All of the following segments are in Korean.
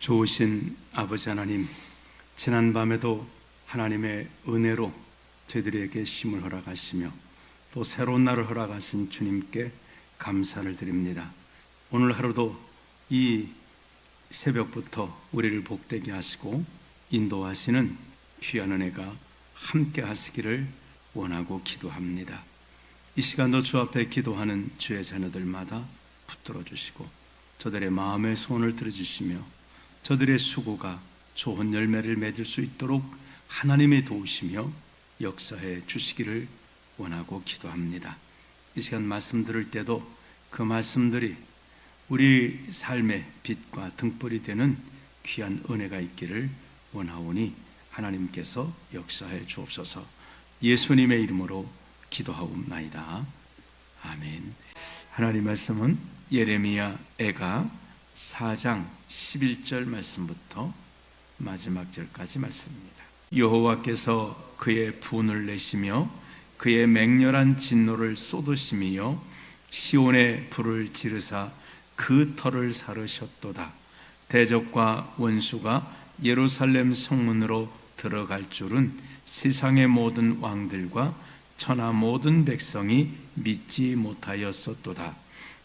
좋으신 아버지 하나님, 지난밤에도 하나님의 은혜로 저희들에게 쉼을 허락하시며 또 새로운 날을 허락하신 주님께 감사를 드립니다. 오늘 하루도 이 새벽부터 우리를 복되게 하시고 인도하시는 귀한 은혜가 함께 하시기를 원하고 기도합니다. 이 시간도 주 앞에 기도하는 주의 자녀들마다 붙들어 주시고 저들의 마음의 소원을 들어주시며 저들의 수고가 좋은 열매를 맺을 수 있도록 하나님이 도우시며 역사해 주시기를 원하고 기도합니다. 이 시간 말씀 들을 때도 그 말씀들이 우리 삶의 빛과 등불이 되는 귀한 은혜가 있기를 원하오니 하나님께서 역사해 주옵소서. 예수님의 이름으로 기도하옵나이다. 아멘. 하나님 말씀은 예레미야 애가 4장 11절 말씀부터 마지막 절까지 말씀입니다. 여호와께서 그의 분을 내시며 그의 맹렬한 진노를 쏟으시며 시온에 불을 지르사 그 터를 사르셨도다. 대적과 원수가 예루살렘 성문으로 들어갈 줄은 세상의 모든 왕들과 천하 모든 백성이 믿지 못하였었도다.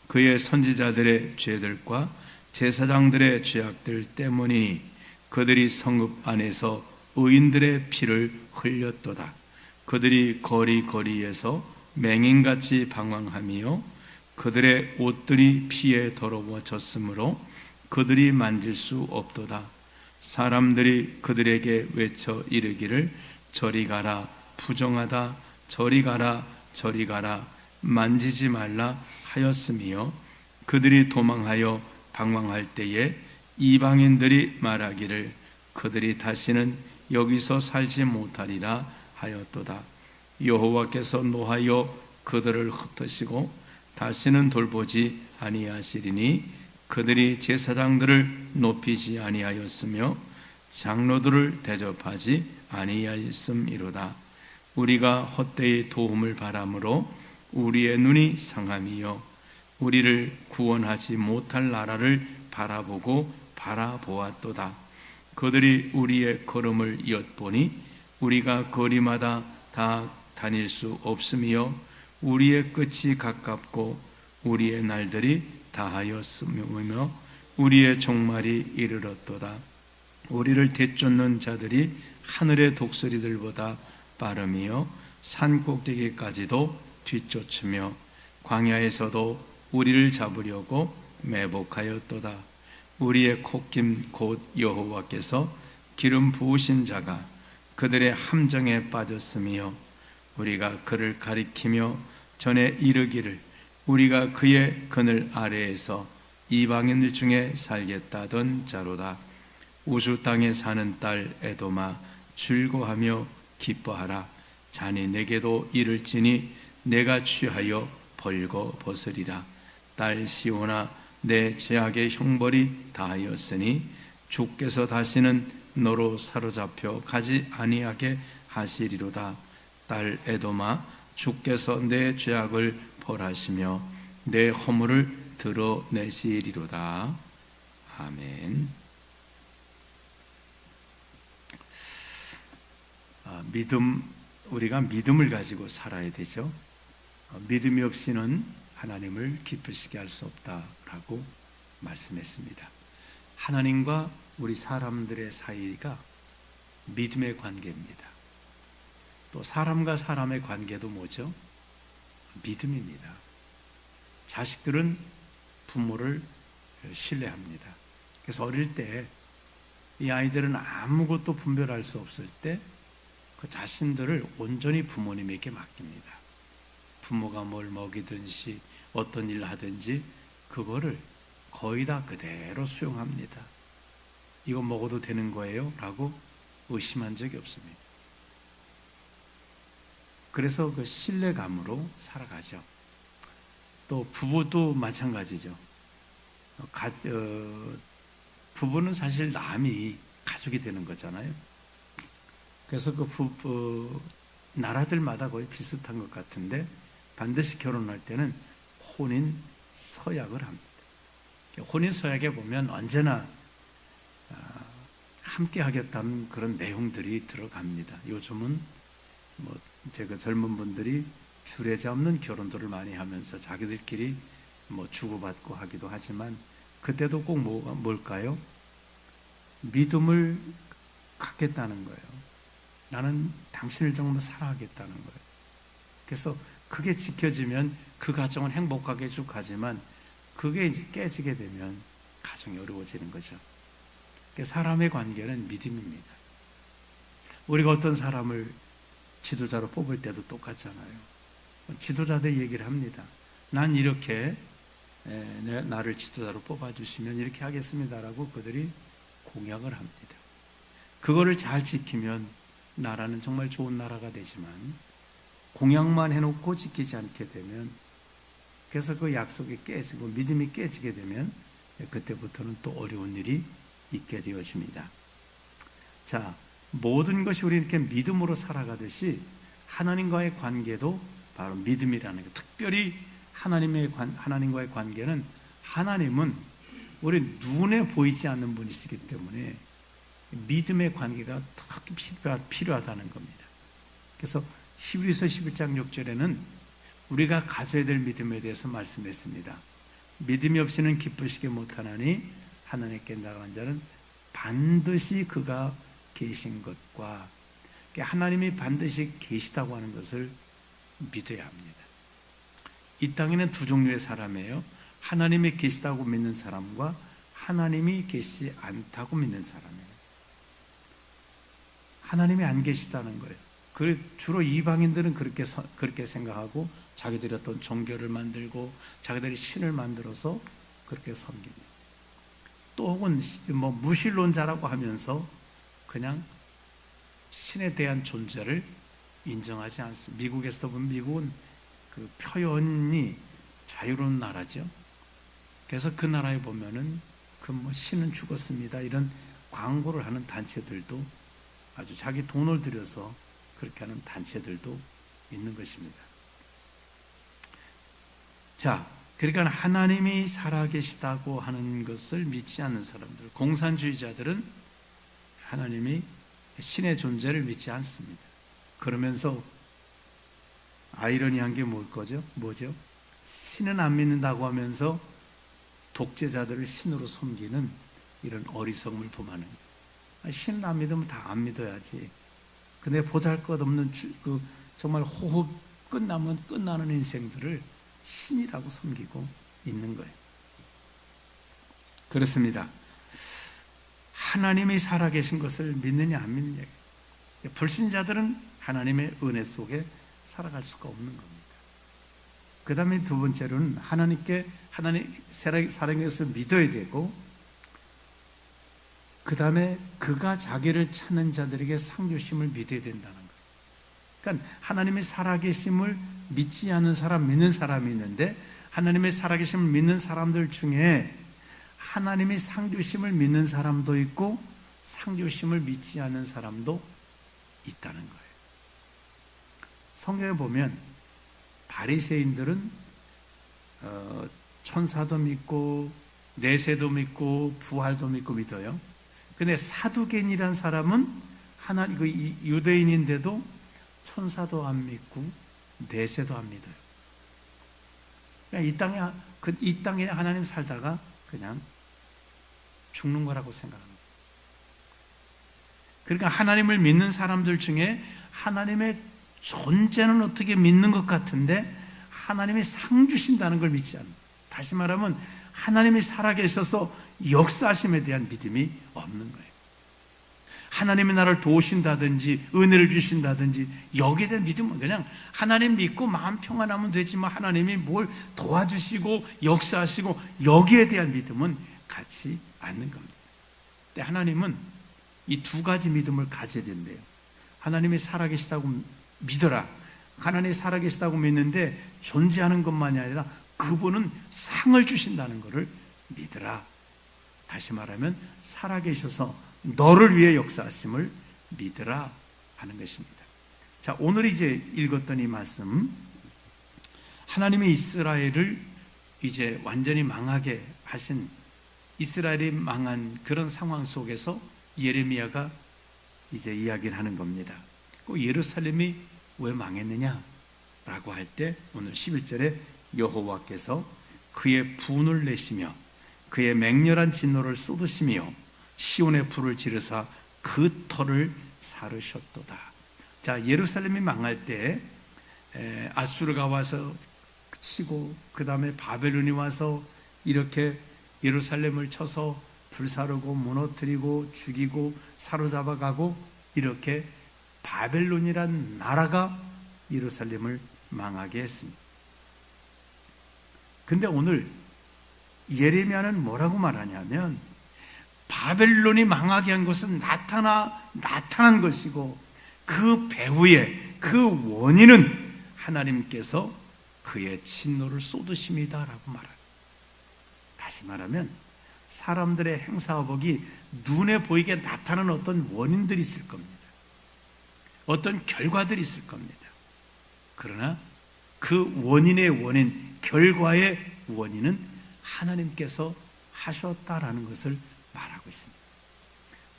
그의 선지자들의 죄들과 제사장들의 죄악들 때문이니 그들이 성읍 안에서 의인들의 피를 흘렸도다. 그들이 거리거리에서 맹인같이 방황하며 그들의 옷들이 피에 더러워졌으므로 그들이 만질 수 없도다. 사람들이 그들에게 외쳐 이르기를 저리 가라, 부정하다, 저리 가라, 저리 가라, 만지지 말라 하였으며 그들이 도망하여 방황할 때에 이방인들이 말하기를 그들이 다시는 여기서 살지 못하리라 하였도다. 여호와께서 노하여 그들을 흩으시고 다시는 돌보지 아니하시리니 그들이 제사장들을 높이지 아니하였으며 장로들을 대접하지 아니하였음이로다. 우리가 헛되이 도움을 바람으로 우리의 눈이 상함이요 우리를 구원하지 못할 나라를 바라보고 바라보았도다. 그들이 우리의 걸음을 엿보니 우리가 거리마다 다 다닐 수 없으며 우리의 끝이 가깝고 우리의 날들이 다하였으며 우리의 종말이 이르렀도다. 우리를 되쫓는 자들이 하늘의 독수리들보다 빠르며 산 꼭대기까지도 뒤쫓으며 광야에서도 우리를 잡으려고 매복하였도다. 우리의 콧김 곧 여호와께서 기름 부으신 자가 그들의 함정에 빠졌으며 우리가 그를 가리키며 전에 이르기를 우리가 그의 그늘 아래에서 이방인들 중에 살겠다던 자로다. 우수 땅에 사는 딸 에돔아 즐거하며 기뻐하라. 자니 내게도 이를지니 내가 취하여 벌거벗으리라. 딸 시온아 내 죄악의 형벌이 다하였으니 주께서 다시는 너로 사로잡혀 가지 아니하게 하시리로다. 딸 에돔아 주께서 내 죄악을 벌하시며 내 허물을 드러내시리로다. 아멘. 우리가 믿음을 가지고 살아야 되죠. 믿음이 없이는 하나님을 기쁘시게 할 수 없다라고 말씀했습니다. 하나님과 우리 사람들의 사이가 믿음의 관계입니다. 또 사람과 사람의 관계도 뭐죠? 믿음입니다. 자식들은 부모를 신뢰합니다. 그래서 어릴 때 이 아이들은 아무것도 분별할 수 없을 때 그 자신들을 온전히 부모님에게 맡깁니다. 부모가 뭘 먹이든지 어떤 일을 하든지 그거를 거의 다 그대로 수용합니다. 이거 먹어도 되는 거예요? 라고 의심한 적이 없습니다. 그래서 그 신뢰감으로 살아가죠. 또 부부도 마찬가지죠. 부부는 사실 남이 가족이 되는 거잖아요. 그래서 나라들마다 거의 비슷한 것 같은데 반드시 결혼할 때는 혼인 서약을 합니다. 혼인 서약에 보면 언제나 함께 하겠다는 그런 내용들이 들어갑니다. 요즘은 뭐 제가 젊은 분들이 주례자 없는 결혼들을 많이 하면서 자기들끼리 뭐 주고받고 하기도 하지만 그때도 꼭 뭘까요? 믿음을 갖겠다는 거예요. 나는 당신을 정말 사랑하겠다는 거예요. 그래서 그게 지켜지면 그 가정은 행복하게 쭉 가지만 그게 이제 깨지게 되면 가정이 어려워지는 거죠. 사람의 관계는 믿음입니다. 우리가 어떤 사람을 지도자로 뽑을 때도 똑같잖아요. 지도자들 얘기를 합니다. 난 이렇게 나를 지도자로 뽑아주시면 이렇게 하겠습니다라고 그들이 공약을 합니다. 그거를 잘 지키면 나라는 정말 좋은 나라가 되지만 공약만 해놓고 지키지 않게 되면 그래서 그 약속이 깨지고 믿음이 깨지게 되면 그때부터는 또 어려운 일이 있게 되어집니다. 자, 모든 것이 우리 이렇게 믿음으로 살아가듯이 하나님과의 관계도 바로 믿음이라는 것. 특별히 하나님과의 관계는 하나님은 우리 눈에 보이지 않는 분이시기 때문에 믿음의 관계가 특히 필요하다는 겁니다. 그래서 히브리서 11장 6절에는 우리가 가져야 될 믿음에 대해서 말씀했습니다. 믿음이 없이는 기쁘시게 못하나니 하나님께 나가는 자는 반드시 그가 계신 것과 하나님이 반드시 계시다고 하는 것을 믿어야 합니다. 이 땅에는 두 종류의 사람이에요. 하나님이 계시다고 믿는 사람과 하나님이 계시지 않다고 믿는 사람이에요. 하나님이 안 계시다는 거예요. 주로 이방인들은 그렇게 생각하고 자기들이 어떤 종교를 만들고 자기들이 신을 만들어서 그렇게 섬깁니다. 또 혹은 뭐 무신론자라고 하면서 그냥 신에 대한 존재를 인정하지 않습니다. 미국에서 보면 미국은 그 표현이 자유로운 나라죠. 그래서 그 나라에 보면은 그 뭐 신은 죽었습니다 이런 광고를 하는 단체들도 아주 자기 돈을 들여서 그렇게 하는 단체들도 있는 것입니다. 자, 그러니까 하나님이 살아계시다고 하는 것을 믿지 않는 사람들, 공산주의자들은 하나님이 신의 존재를 믿지 않습니다. 그러면서 아이러니한 게 뭐죠? 신은 안 믿는다고 하면서 독재자들을 신으로 섬기는 이런 어리석음을 범하는 거예요. 신은 안 믿으면 다 안 믿어야지. 근데 보잘것없는 정말 호흡 끝나면 끝나는 인생들을 신이라고 섬기고 있는 거예요. 그렇습니다. 하나님이 살아계신 것을 믿느냐 안 믿느냐. 불신자들은 하나님의 은혜 속에 살아갈 수가 없는 겁니다. 그 다음에 두 번째로는 하나님 살아계신 것을 믿어야 되고, 그 다음에 그가 자기를 찾는 자들에게 상 주심을 믿어야 된다는 거예요. 그러니까 하나님의 살아계심을 믿지 않는 사람, 믿는 사람이 있는데 하나님의 살아계심을 믿는 사람들 중에 하나님의 상 주심을 믿는 사람도 있고 상 주심을 믿지 않는 사람도 있다는 거예요. 성경에 보면 바리새인들은 천사도 믿고 내세도 믿고 부활도 믿고 믿어요. 근데 사두개인이라는 사람은 유대인인데도 천사도 안 믿고 내세도 안 믿어요. 그러니까 이 땅에 하나님 살다가 그냥 죽는 거라고 생각합니다. 그러니까 하나님을 믿는 사람들 중에 하나님의 존재는 어떻게 믿는 것 같은데 하나님이 상 주신다는 걸 믿지 않는, 다시 말하면 하나님이 살아계셔서 역사하심에 대한 믿음이 없는 거예요. 하나님이 나를 도우신다든지 은혜를 주신다든지 여기에 대한 믿음은 그냥 하나님 믿고 마음 평안하면 되지만 하나님이 뭘 도와주시고 역사하시고 여기에 대한 믿음은 갖지 않는 겁니다. 근데 하나님은 이 두 가지 믿음을 가져야 된대요. 하나님이 살아계시다고 믿어라. 하나님이 살아계시다고 믿는데 존재하는 것만이 아니라 그분은 상을 주신다는 것을 믿으라. 다시 말하면 살아계셔서 너를 위해 역사하심을 믿으라 하는 것입니다. 자, 오늘 이제 읽었던 이 말씀, 하나님이 이스라엘을 이제 완전히 망하게 하신, 이스라엘이 망한 그런 상황 속에서 예레미야가 이제 이야기를 하는 겁니다. 그 예루살렘이 왜 망했느냐 라고 할 때 오늘 11절에 여호와께서 그의 분을 내시며 그의 맹렬한 진노를 쏟으시며 시온의 불을 지르사 그 터를 사르셨도다. 자, 예루살렘이 망할 때 아수르가 와서 치고 그 다음에 바벨론이 와서 이렇게 예루살렘을 쳐서 불사르고 무너뜨리고 죽이고 사로잡아가고 이렇게 바벨론이란 나라가 예루살렘을 망하게 했습니다. 근데 오늘 예레미야는 뭐라고 말하냐면 바벨론이 망하게 한 것은 나타난 것이고 그 배후에 그 원인은 하나님께서 그의 진노를 쏟으심이다라고 말합니다. 다시 말하면 사람들의 행사화복이 눈에 보이게 나타나는 어떤 원인들이 있을 겁니다. 어떤 결과들이 있을 겁니다. 그러나 그 원인의 원인, 결과의 원인은 하나님께서 하셨다라는 것을 말하고 있습니다.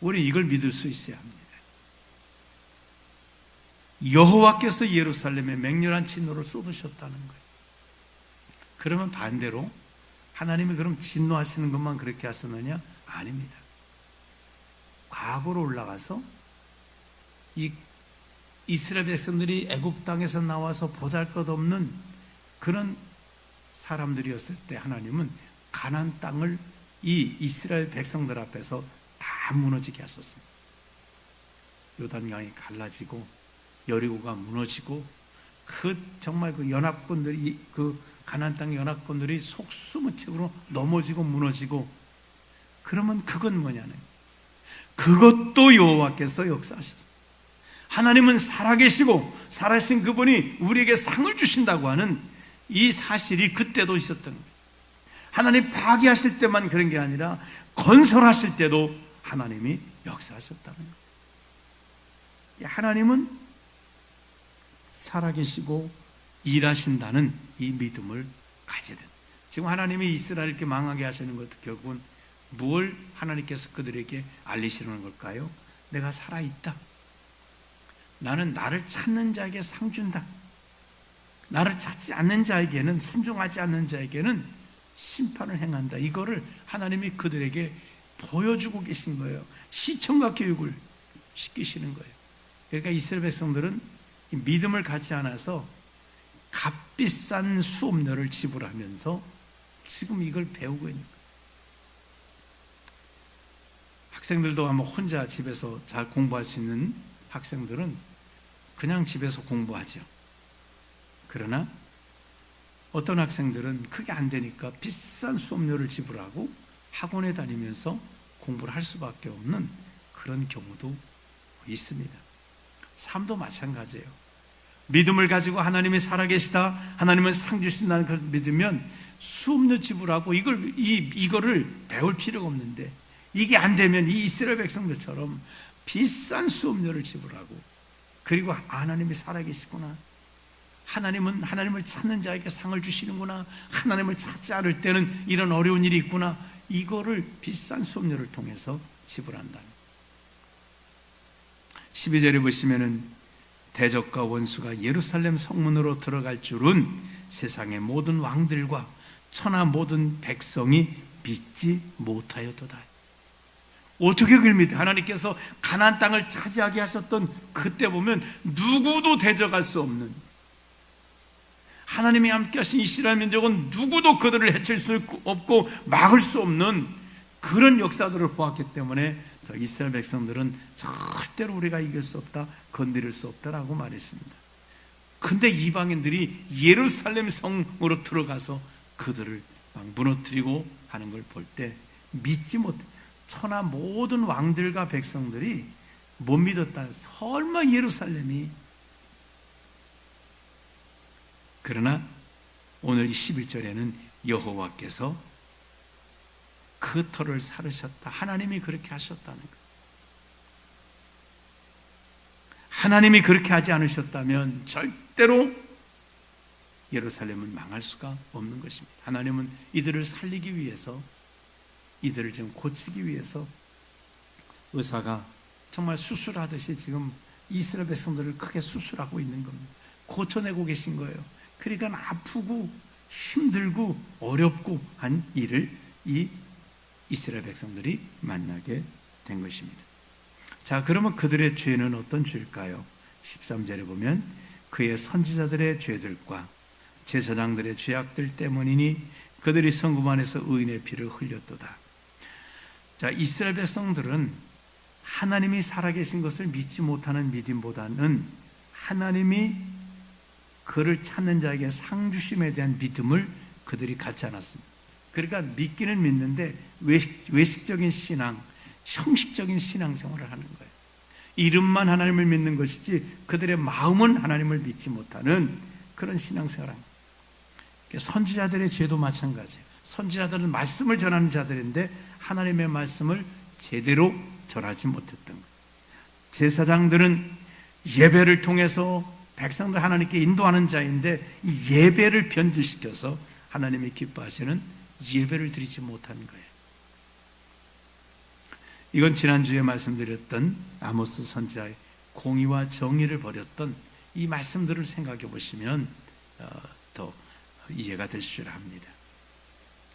우리 이걸 믿을 수 있어야 합니다. 여호와께서 예루살렘에 맹렬한 진노를 쏟으셨다는 거예요. 그러면 반대로 하나님이 그럼 진노하시는 것만 그렇게 하셨느냐? 아닙니다. 과거로 올라가서 이 이스라엘 백성들이 애굽 땅에서 나와서 보잘것없는 그런 사람들이었을 때 하나님은 가나안 땅을 이 이스라엘 백성들 앞에서 다 무너지게 하셨습니다. 요단강이 갈라지고 여리고가 무너지고 정말 그 연합군들이 그 가나안 땅 연합군들이 속수무책으로 넘어지고 무너지고 그러면 그건 뭐냐는 그것도 여호와께서 역사하셨습니다. 하나님은 살아계시고 살아계신 그분이 우리에게 상을 주신다고 하는 이 사실이 그때도 있었던 거예요. 하나님 파괴하실 때만 그런 게 아니라 건설하실 때도 하나님이 역사하셨다는 거예요. 하나님은 살아계시고 일하신다는 이 믿음을 가져야 돼요. 지금 하나님이 이스라엘을 이렇게 망하게 하시는 것도 결국은 뭘 하나님께서 그들에게 알리시는 걸까요? 내가 살아있다. 나는 나를 찾는 자에게 상 준다. 나를 찾지 않는 자에게는, 순종하지 않는 자에게는 심판을 행한다. 이거를 하나님이 그들에게 보여주고 계신 거예요. 시청각 교육을 시키시는 거예요. 그러니까 이스라엘 백성들은 믿음을 갖지 않아서 값비싼 수업료를 지불하면서 지금 이걸 배우고 있는 거예요. 학생들도 아마 혼자 집에서 잘 공부할 수 있는 학생들은 그냥 집에서 공부하죠. 그러나 어떤 학생들은 그게 안 되니까 비싼 수업료를 지불하고 학원에 다니면서 공부를 할 수밖에 없는 그런 경우도 있습니다. 삶도 마찬가지예요. 믿음을 가지고 하나님이 살아계시다, 하나님은 상 주신다는 걸 믿으면 수업료 지불하고 이거를 배울 필요가 없는데 이게 안 되면 이 이스라엘 백성들처럼 비싼 수업료를 지불하고 그리고 하나님이 살아계시구나, 하나님을 찾는 자에게 상을 주시는구나, 하나님을 찾지 않을 때는 이런 어려운 일이 있구나, 이거를 비싼 수업료를 통해서 지불한다. 12절에 보시면은 대적과 원수가 예루살렘 성문으로 들어갈 줄은 세상의 모든 왕들과 천하 모든 백성이 믿지 못하였도다. 어떻게 그걸 믿어? 하나님께서 가나안 땅을 차지하게 하셨던 그때 보면 누구도 대적할 수 없는, 하나님이 함께 하신 이스라엘 민족은 누구도 그들을 해칠 수 없고 막을 수 없는 그런 역사들을 보았기 때문에 이스라엘 백성들은 절대로 우리가 이길 수 없다, 건드릴 수 없다라고 말했습니다. 근데 이방인들이 예루살렘 성으로 들어가서 그들을 막 무너뜨리고 하는 걸 볼 때 믿지 못해. 천하 모든 왕들과 백성들이 못 믿었다. 설마 예루살렘이. 그러나 오늘 11절에는 여호와께서 그 터를 사르셨다. 하나님이 그렇게 하셨다는 거예요. 하나님이 그렇게 하지 않으셨다면 절대로 예루살렘은 망할 수가 없는 것입니다. 하나님은 이들을 살리기 위해서, 이들을 좀 고치기 위해서 의사가 정말 수술하듯이 지금 이스라엘 백성들을 크게 수술하고 있는 겁니다. 고쳐내고 계신 거예요. 그러니까 아프고 힘들고 어렵고 한 일을 이 이스라엘 백성들이 만나게 된 것입니다. 자, 그러면 그들의 죄는 어떤 죄일까요? 13절에 보면 그의 선지자들의 죄들과 제사장들의 죄악들 때문이니 그들이 성읍 안에서 의인의 피를 흘렸도다. 자, 이스라엘 백성들은 하나님이 살아계신 것을 믿지 못하는 믿음보다는 하나님이 그를 찾는 자에게 상 주심에 대한 믿음을 그들이 갖지 않았습니다. 그러니까 믿기는 믿는데 외식적인 신앙, 형식적인 신앙생활을 하는 거예요. 이름만 하나님을 믿는 것이지 그들의 마음은 하나님을 믿지 못하는 그런 신앙생활을 합니다. 선지자들의 죄도 마찬가지예요. 선지자들은 말씀을 전하는 자들인데 하나님의 말씀을 제대로 전하지 못했던 거예요. 제사장들은 예배를 통해서 백성들 하나님께 인도하는 자인데 이 예배를 변질시켜서 하나님이 기뻐하시는 예배를 드리지 못한 거예요. 이건 지난주에 말씀드렸던 아모스 선지자의 공의와 정의를 버렸던 이 말씀들을 생각해 보시면 더 이해가 되실 줄 압니다.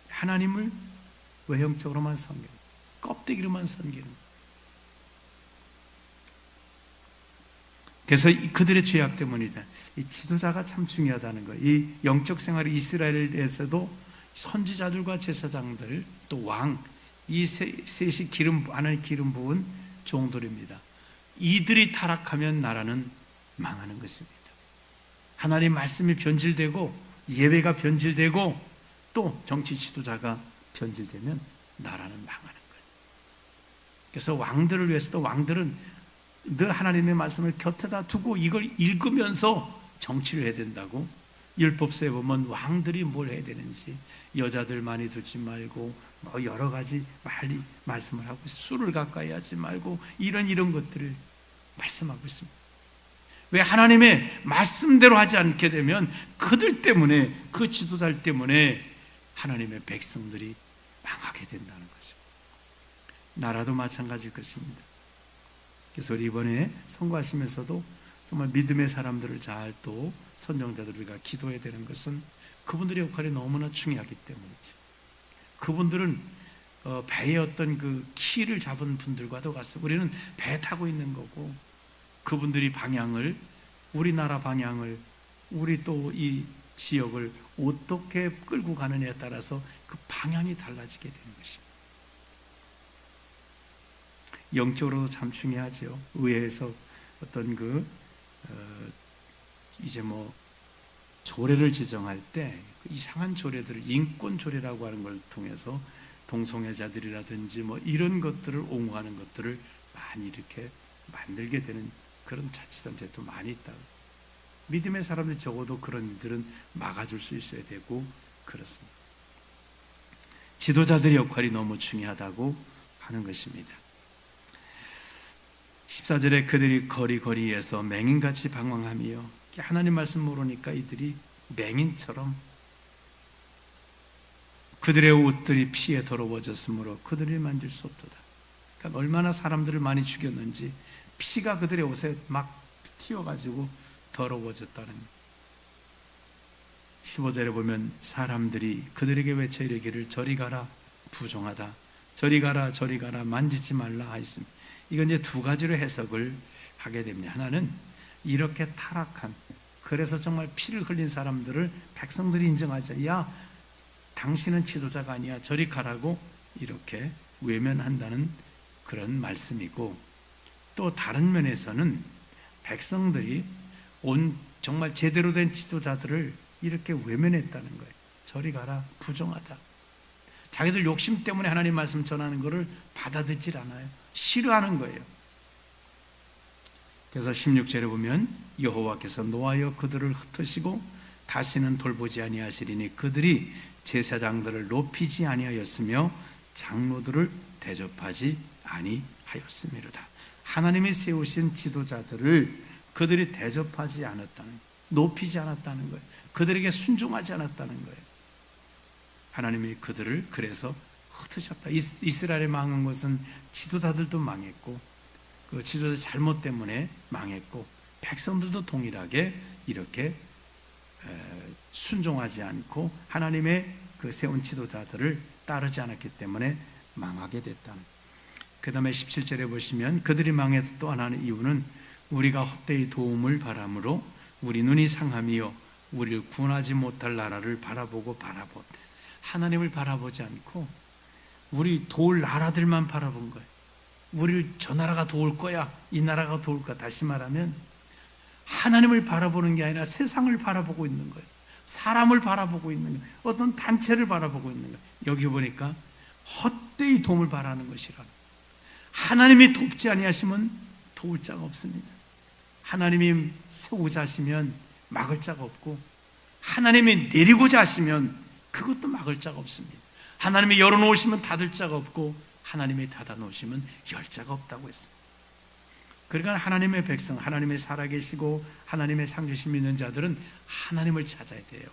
하나님을 외형적으로만 섬기는, 껍데기로만 섬기는. 그래서 그들의 죄악 때문이다. 이 지도자가 참 중요하다는 거예요. 이 영적 생활이 이스라엘에서도 선지자들과 제사장들 또 왕, 이 셋이 하나님 기름 부은 종들입니다. 이들이 타락하면 나라는 망하는 것입니다. 하나님 말씀이 변질되고 예배가 변질되고 또 정치 지도자가 변질되면 나라는 망하는 거예요. 그래서 왕들을 위해서도 왕들은 늘 하나님의 말씀을 곁에다 두고 이걸 읽으면서 정치를 해야 된다고. 율법서에 보면 왕들이 뭘 해야 되는지, 여자들 많이 두지 말고 뭐 여러 가지 많이 말씀을 하고, 술을 가까이 하지 말고 이런 것들을 말씀하고 있습니다. 왜? 하나님의 말씀대로 하지 않게 되면 그들 때문에, 그 지도자들 때문에 하나님의 백성들이 망하게 된다는 거죠. 나라도 마찬가지일 것입니다. 그래서 우리 이번에 선거하시면서도 정말 믿음의 사람들을 잘 또 선정자들 우리가 기도해야 되는 것은 그분들의 역할이 너무나 중요하기 때문이죠. 그분들은 배의 어떤 그 키를 잡은 분들과도 같습니다. 우리는 배 타고 있는 거고 그분들이 방향을, 우리나라 방향을, 우리 또 이 지역을 어떻게 끌고 가느냐에 따라서 그 방향이 달라지게 되는 것입니다. 영적으로도 참 중요하죠. 의회에서 어떤 이제 뭐 조례를 지정할 때 이상한 조례들을, 인권 조례라고 하는 걸 통해서 동성애자들이라든지 뭐 이런 것들을 옹호하는 것들을 많이 이렇게 만들게 되는 그런 자치단체도 많이 있다고. 믿음의 사람들이 적어도 그런 일들은 막아줄 수 있어야 되고 그렇습니다. 지도자들의 역할이 너무 중요하다고 하는 것입니다. 14절에 그들이 거리거리에서 맹인같이 방황하며, 하나님 말씀 모르니까 이들이 맹인처럼 그들의 옷들이 피에 더러워졌으므로 그들을 만질 수 없도다. 그러니까 얼마나 사람들을 많이 죽였는지 피가 그들의 옷에 막 튀어가지고 더러워졌다는. 15절에 보면 사람들이 그들에게 외쳐 이르기를 저리 가라 부정하다, 저리 가라 저리 가라 만지지 말라 하였습니다. 이건 이제 두 가지로 해석을 하게 됩니다. 하나는 이렇게 타락한, 그래서 정말 피를 흘린 사람들을 백성들이 인정하죠. 야, 당신은 지도자가 아니야, 저리 가라고 이렇게 외면한다는 그런 말씀이고, 또 다른 면에서는 백성들이 정말 제대로 된 지도자들을 이렇게 외면했다는 거예요. 저리 가라, 부정하다. 자기들 욕심 때문에 하나님 말씀 전하는 것을 받아들이질 않아요. 싫어하는 거예요. 그래서 16절에 보면 여호와께서 노하여 그들을 흩으시고 다시는 돌보지 아니하시리니 그들이 제사장들을 높이지 아니하였으며 장로들을 대접하지 아니하였음이로다. 하나님이 세우신 지도자들을 그들이 대접하지 않았다는, 높이지 않았다는 거예요. 그들에게 순종하지 않았다는 거예요. 하나님이 그들을 그래서 흩으셨다. 이스라엘이 망한 것은 지도자들도 망했고 그 지도자 잘못 때문에 망했고 백성들도 동일하게 이렇게 순종하지 않고 하나님의 그 세운 지도자들을 따르지 않았기 때문에 망하게 됐다는. 그 다음에 17절에 보시면 그들이 망해서 또 하나는 이유는 우리가 헛되이 도움을 바람으로 우리 눈이 상함이요 우리를 구원하지 못할 나라를 바라보고 하나님을 바라보지 않고 우리 도울 나라들만 바라본 거예요. 우리를 저 나라가 도울 거야, 이 나라가 도울 거야. 다시 말하면 하나님을 바라보는 게 아니라 세상을 바라보고 있는 거예요. 사람을 바라보고 있는 거예요. 어떤 단체를 바라보고 있는 거예요. 여기 보니까 헛되이 도움을 바라는 것이라. 하나님이 돕지 아니하시면 도울 자가 없습니다. 하나님이 세우고자 하시면 막을 자가 없고 하나님이 내리고자 하시면 그것도 막을 자가 없습니다. 하나님이 열어놓으시면 닫을 자가 없고 하나님이 닫아놓으시면 열 자가 없다고 했습니다. 그러니까 하나님의 백성, 하나님의 살아계시고 하나님의 상주심 있는 자들은 하나님을 찾아야 돼요.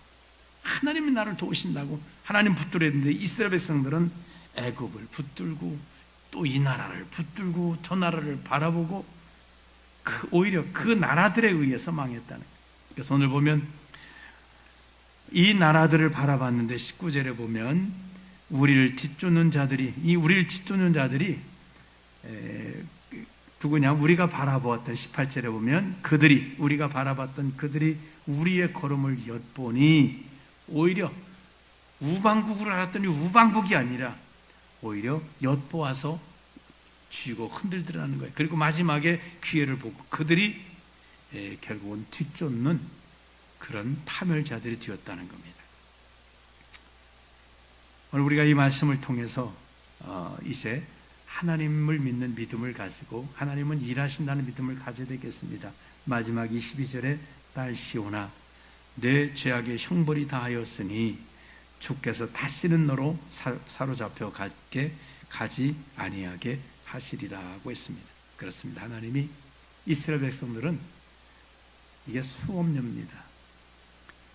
하나님이 나를 도우신다고 하나님 붙들어야 되는데 이스라엘 백성들은 애굽을 붙들고 또 이 나라를 붙들고 저 나라를 바라보고 오히려 그 나라들에 의해서 망했다는 거예요. 그래서 오늘 보면 이 나라들을 바라봤는데 19절에 보면 우리를 뒤쫓는 자들이 누구냐? 우리가 바라보았던 18절에 보면 우리가 바라봤던 그들이 우리의 걸음을 엿보니 오히려 우방국으로 알았더니 우방국이 아니라 오히려 엿보아서 쥐고 흔들더라는 거예요. 그리고 마지막에 기회를 보고 그들이 결국은 뒤쫓는 그런 파멸자들이 되었다는 겁니다. 오늘 우리가 이 말씀을 통해서 이제 하나님을 믿는 믿음을 가지고 하나님은 일하신다는 믿음을 가져야 되겠습니다. 마지막 22절에 딸 시온아 내 죄악의 형벌이 다하였으니 주께서 다시는 너로 사로잡혀 가지 아니하게 하시리라고 했습니다. 그렇습니다. 하나님이 이스라엘 백성들은 이게 수업료입니다.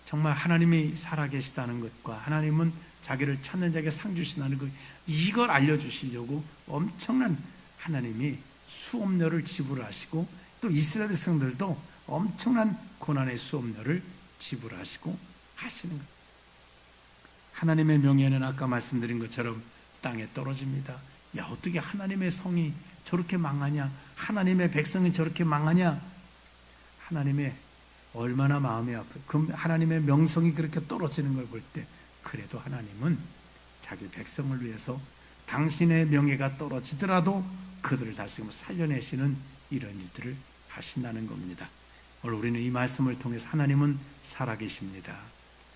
정말 하나님이 살아계시다는 것과 하나님은 자기를 찾는 자에게 상 주신다는 것, 이걸 알려주시려고 엄청난 하나님이 수업료를 지불하시고 또 이스라엘 백성들도 엄청난 고난의 수업료를 지불하시고 하시는 것. 하나님의 명예는 아까 말씀드린 것처럼 땅에 떨어집니다. 야, 어떻게 하나님의 성이 저렇게 망하냐? 하나님의 백성이 저렇게 망하냐? 하나님의 얼마나 마음이 아프고 그 하나님의 명성이 그렇게 떨어지는 걸 볼 때 그래도 하나님은 자기 백성을 위해서 당신의 명예가 떨어지더라도 그들을 다시금 살려내시는 이런 일들을 하신다는 겁니다. 오늘 우리는 이 말씀을 통해서 하나님은 살아계십니다.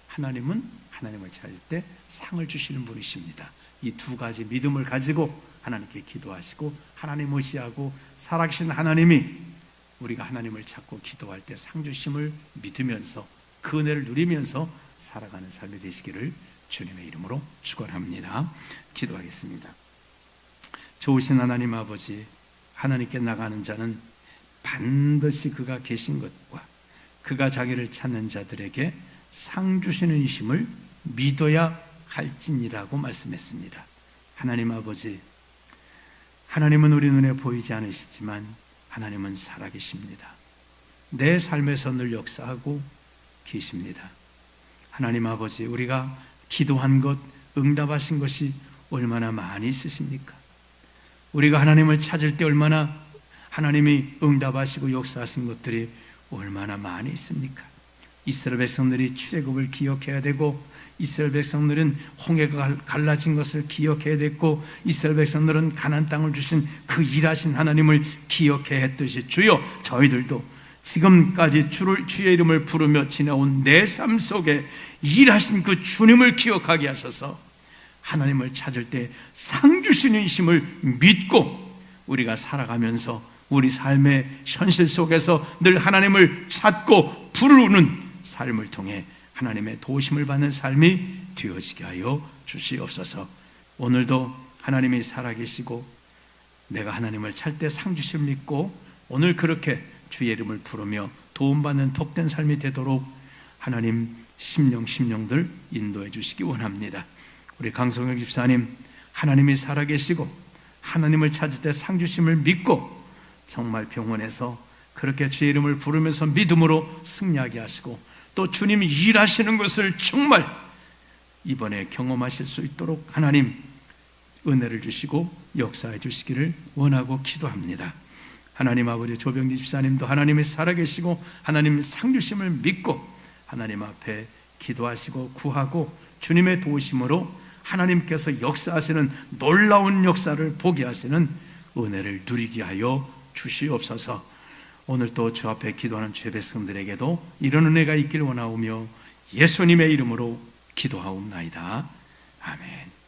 하나님은 하나님을 찾을 때 상을 주시는 분이십니다. 이 두 가지 믿음을 가지고 하나님께 기도하시고 하나님 의지하고 살아계신 하나님이 우리가 하나님을 찾고 기도할 때 상 주심을 믿으면서 그 은혜를 누리면서 살아가는 삶이 되시기를 주님의 이름으로 축원합니다. 기도하겠습니다. 좋으신 하나님 아버지, 하나님께 나가는 자는 반드시 그가 계신 것과 그가 자기를 찾는 자들에게 상 주시는 이심을 믿어야 할지니라고 말씀했습니다. 하나님 아버지, 하나님은 우리 눈에 보이지 않으시지만 하나님은 살아계십니다. 내 삶에서 늘 역사하고 계십니다. 하나님 아버지, 우리가 기도한 것, 응답하신 것이 얼마나 많이 있으십니까? 우리가 하나님을 찾을 때 얼마나 하나님이 응답하시고 역사하신 것들이 얼마나 많이 있습니까? 이스라엘 백성들이 출애굽을 기억해야 되고 이스라엘 백성들은 홍해가 갈라진 것을 기억해야 됐고 이스라엘 백성들은 가나안 땅을 주신 그 일하신 하나님을 기억해야 했듯이 주여 저희들도 지금까지 주의 이름을 부르며 지나온 내 삶 속에 일하신 그 주님을 기억하게 하셔서 하나님을 찾을 때 상 주시는 이심을 믿고 우리가 살아가면서 우리 삶의 현실 속에서 늘 하나님을 찾고 부르는 삶을 통해 하나님의 도우심을 받는 삶이 되어지게 하여 주시옵소서. 오늘도 하나님이 살아계시고 내가 하나님을 찾을 때 상 주심을 믿고 오늘 그렇게 주의 이름을 부르며 도움받는 복된 삶이 되도록 하나님 심령들 인도해 주시기 원합니다. 우리 강성혁 집사님 하나님이 살아계시고 하나님을 찾을 때 상 주심을 믿고 정말 병원에서 그렇게 주의 이름을 부르면서 믿음으로 승리하게 하시고 또 주님이 일하시는 것을 정말 이번에 경험하실 수 있도록 하나님 은혜를 주시고 역사해 주시기를 원하고 기도합니다. 하나님 아버지, 조병기 집사님도 하나님이 살아계시고 하나님 상 주심을 믿고 하나님 앞에 기도하시고 구하고 주님의 도우심으로 하나님께서 역사하시는 놀라운 역사를 보게 하시는 은혜를 누리게 하여 주시옵소서. 오늘 또 주 앞에 기도하는 주의 백성들에게도 이런 은혜가 있길 원하오며 예수님의 이름으로 기도하옵나이다. 아멘.